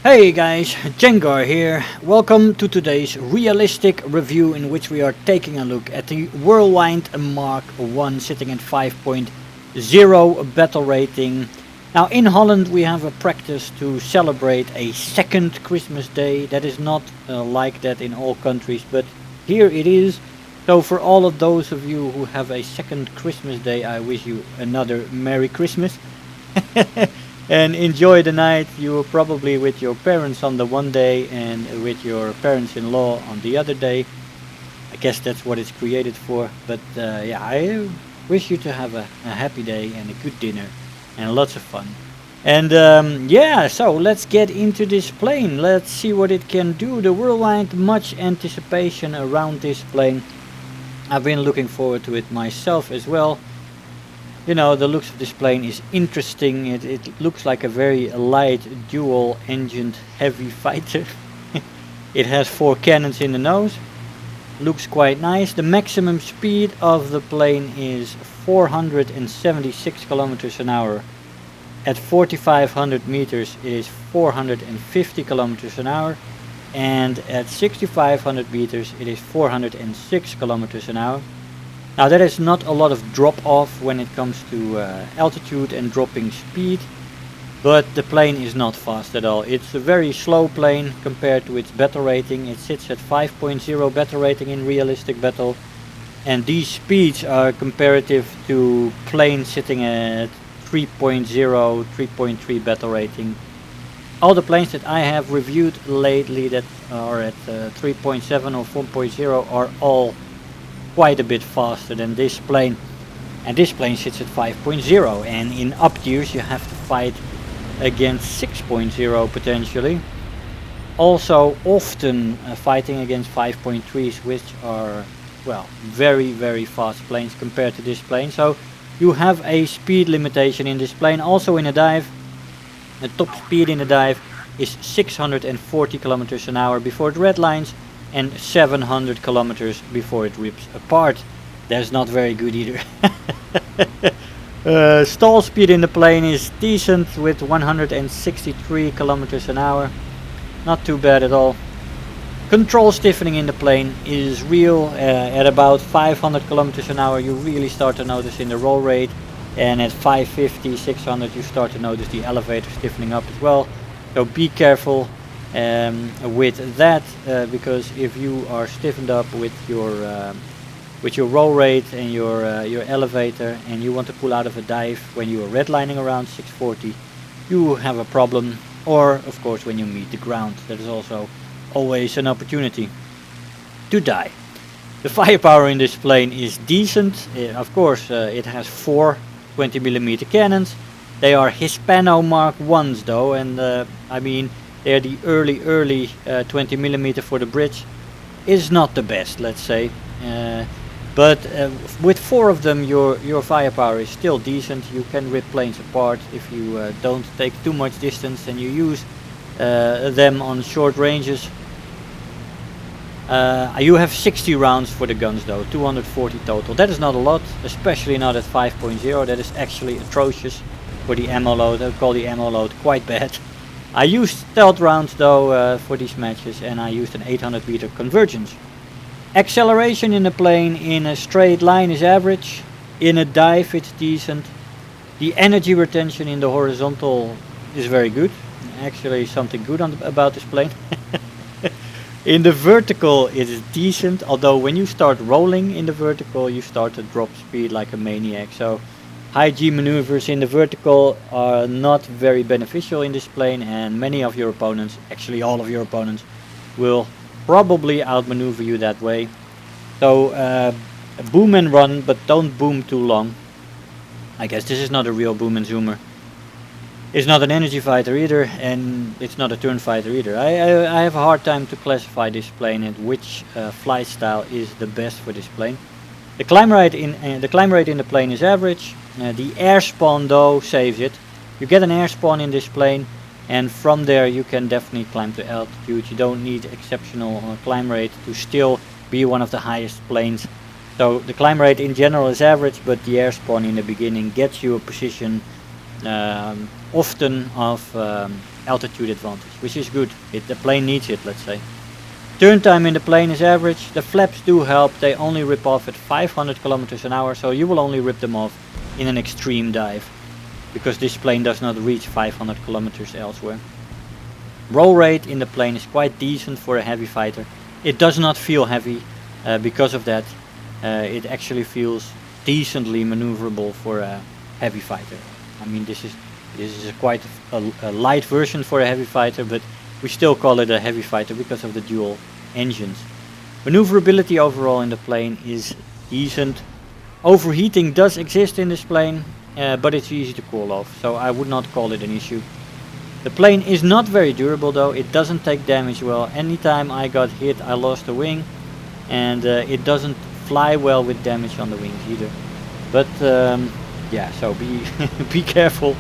Hey guys, Jengar here. Welcome to today's realistic review in which we are taking a look at the Whirlwind Mk I sitting at 5.0 battle rating. Now in Holland we have a practice to celebrate a second Christmas day. That is not like that in all countries, but here it is. So for all of those of you who have a second Christmas day, I wish you another Merry Christmas. And enjoy the night. You were probably with your parents on the one day and with your parents-in-law on the other day. I guess that's what it's created for. But yeah, I wish you to have a happy day and a good dinner and lots of fun. And yeah, so let's get into this plane. Let's see what it can do. The Whirlwind, much anticipation around this plane. I've been looking forward to it myself as well. You know, the looks of this plane is interesting. It looks like a very light dual engined heavy fighter. It has 4 cannons in the nose. Looks quite nice. The maximum speed of the plane is 476 kilometers an hour. At 4,500 meters it is 450 kilometers an hour. And at 6,500 meters it is 406 kilometers an hour. Now that is not a lot of drop off when it comes to altitude and dropping speed, but the plane is not fast at all. It's a very slow plane compared to its battle rating. It sits at 5.0 battle rating in realistic battle, and these speeds are comparative to planes sitting at 3.0, 3.3 battle rating. All the planes that I have reviewed lately that are at 3.7 or 4.0 are all quite a bit faster than this plane, and this plane sits at 5.0, and in up tiers you have to fight against 6.0 potentially. Also often fighting against 5.3s, which are, well, very fast planes compared to this plane. So you have a speed limitation in this plane. Also in a dive, the top speed in the dive is 640 kilometers an hour before it redlines, and 700 kilometers before it rips apart. That's not very good either. Stall speed in the plane is decent with 163 kilometers an hour. Not too bad at all. Control stiffening in the plane is real. At about 500 kilometers an hour you really start to notice in the roll rate, and at 550, 600 you start to notice the elevator stiffening up as well. So be careful with that, because if you are stiffened up with your roll rate and your elevator, and you want to pull out of a dive when you are redlining around 640, you have a problem. Or of course when you meet the ground, that is also always an opportunity to die. The firepower in this plane is decent. Of course it has 4 20mm cannons. They are Hispano Mark I's though, and I mean, they're the early 20mm for the bridge. Is not the best, let's say, but with 4 of them your firepower is still decent. You can rip planes apart if you don't take too much distance and you use them on short ranges. You have 60 rounds for the guns though, 240 total. That is not a lot, especially not at 5.0. That is actually atrocious for the ammo load. I would call the ammo load quite bad. I used stealth rounds though for these matches, and I used an 800 meter convergence. Acceleration in the plane in a straight line is average. In a dive it's decent. The energy retention in the horizontal is very good. Actually something good about this plane. In the vertical it is decent, although when you start rolling in the vertical you start to drop speed like a maniac. So high G maneuvers in the vertical are not very beneficial in this plane, and many of your opponents, actually all of your opponents, will probably outmaneuver you that way. So boom and run, but don't boom too long. I guess this is not a real boom and zoomer. It's not an energy fighter either, and it's not a turn fighter either. I have a hard time to classify this plane and which flight style is the best for this plane. The climb rate in the plane is average. The air spawn though saves it. You get an air spawn in this plane, and from there you can definitely climb to altitude. You don't need exceptional climb rate to still be one of the highest planes. So the climb rate in general is average, but the air spawn in the beginning gets you a position often of altitude advantage, which is good. The plane needs it, let's say. Turn time in the plane is average. The flaps do help. They only rip off at 500 kilometers an hour, so you will only rip them off in an extreme dive, because this plane does not reach 500 kilometers elsewhere. Roll rate in the plane is quite decent for a heavy fighter. It does not feel heavy because of that. It actually feels decently maneuverable for a heavy fighter. I mean, this is quite a light version for a heavy fighter, but we still call it a heavy fighter because of the dual engines. Maneuverability overall in the plane is decent. Overheating does exist in this plane, but it's easy to cool off, so I would not call it an issue. The plane is not very durable though. It doesn't take damage well. Anytime I got hit, I lost a wing, and it doesn't fly well with damage on the wings either. But yeah, so be careful.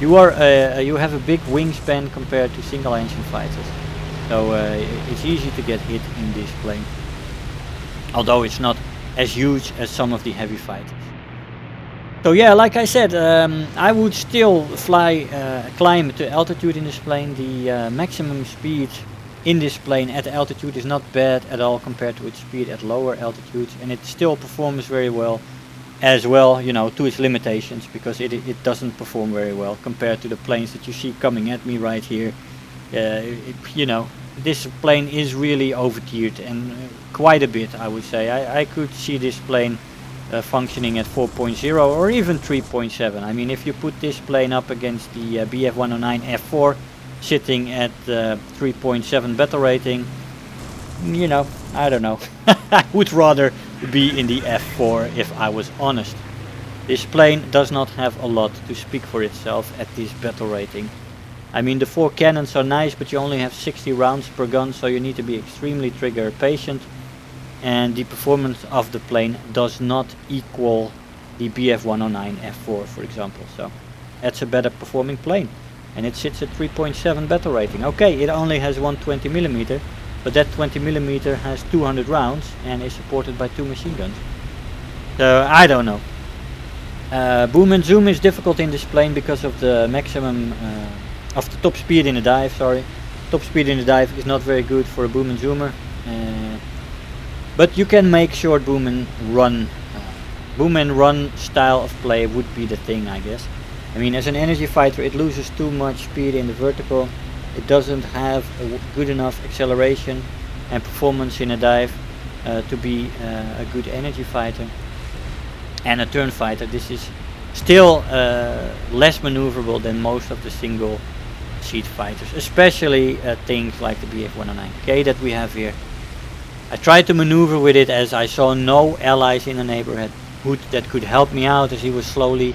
You have a big wingspan compared to single engine fighters, so it's easy to get hit in this plane, although it's not as huge as some of the heavy fighters. So yeah, like I said, I would still climb to altitude in this plane. The maximum speed in this plane at altitude is not bad at all compared to its speed at lower altitudes, and it still performs very well as well, you know, to its limitations, because it doesn't perform very well compared to the planes that you see coming at me right here. You know, this plane is really over-tiered, and quite a bit, I would say. I could see this plane functioning at 4.0 or even 3.7. I mean, if you put this plane up against the BF-109 F4 sitting at 3.7 battle rating, you know, I don't know. I would rather be in the F4 if I was honest. This plane does not have a lot to speak for itself at this battle rating. I mean, the 4 cannons are nice, but you only have 60 rounds per gun, so you need to be extremely trigger patient, and the performance of the plane does not equal the BF-109 F4, for example. So that's a better performing plane, and it sits at 3.7 battle rating. Okay, it only has 120mm, but that 20mm has 200 rounds and is supported by 2 machine guns. So I don't know. Boom and zoom is difficult in this plane because of the maximum of the top speed in the dive. Sorry, top speed in the dive is not very good for a boom and zoomer. But you can make short boom and run. Boom and run style of play would be the thing, I guess. I mean, as an energy fighter, it loses too much speed in the vertical. It doesn't have a good enough acceleration and performance in a dive to be a good energy fighter and a turn fighter. This is still less maneuverable than most of the single seat fighters, especially things like the BF-109K that we have here. I tried to maneuver with it as I saw no allies in the neighborhood that could help me out, as he was slowly,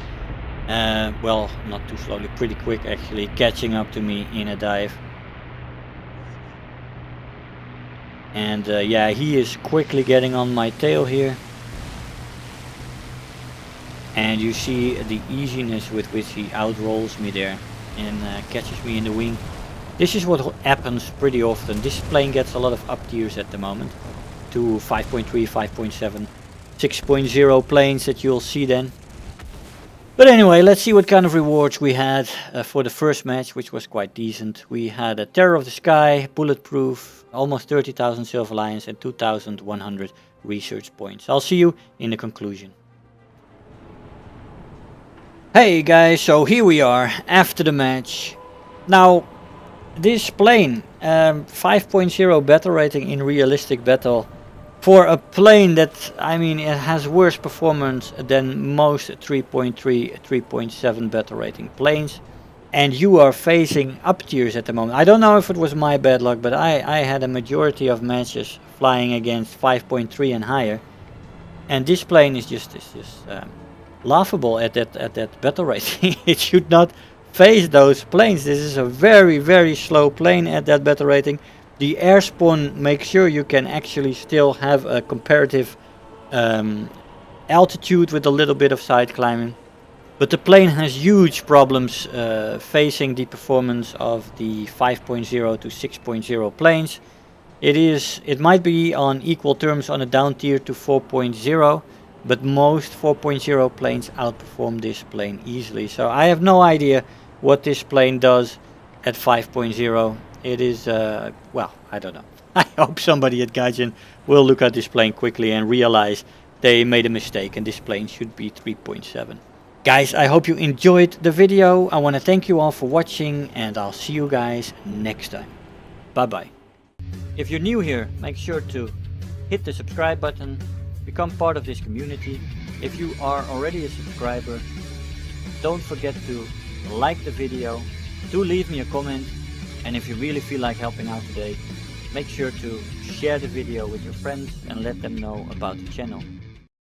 well, not too slowly, pretty quick actually, catching up to me in a dive. And yeah, he is quickly getting on my tail here. And you see the easiness with which he outrolls me there and catches me in the wing. This is what happens pretty often. This plane gets a lot of up tiers at the moment to 5.3, 5.7, 6.0 planes that you'll see then. But anyway, let's see what kind of rewards we had for the first match, which was quite decent. We had a Terror of the Sky, Bulletproof, almost 30,000 Silver Lions and 2,100 research points. I'll see you in the conclusion. Hey guys, so here we are after the match. Now, this plane, 5.0 battle rating in realistic battle, for a plane that, I mean, it has worse performance than most 3.3, 3.7 battle rating planes, and you are facing up tiers at the moment. I don't know if it was my bad luck, but I had a majority of matches flying against 5.3 and higher, and this plane is just laughable at that battle rating. It should not face those planes. This is a very, very slow plane at that battle rating. The air spawn makes sure you can actually still have a comparative altitude with a little bit of side climbing. But the plane has huge problems facing the performance of the 5.0 to 6.0 planes. It might be on equal terms on a down tier to 4.0, but most 4.0 planes outperform this plane easily. So I have no idea what this plane does at 5.0. It is, well, I don't know. I hope somebody at Gaijin will look at this plane quickly and realize they made a mistake and this plane should be 3.7. Guys, I hope you enjoyed the video. I want to thank you all for watching and I'll see you guys next time. Bye bye. If you're new here, make sure to hit the subscribe button, become part of this community. If you are already a subscriber, don't forget to like the video, do leave me a comment, and if you really feel like helping out today, make sure to share the video with your friends and let them know about the channel.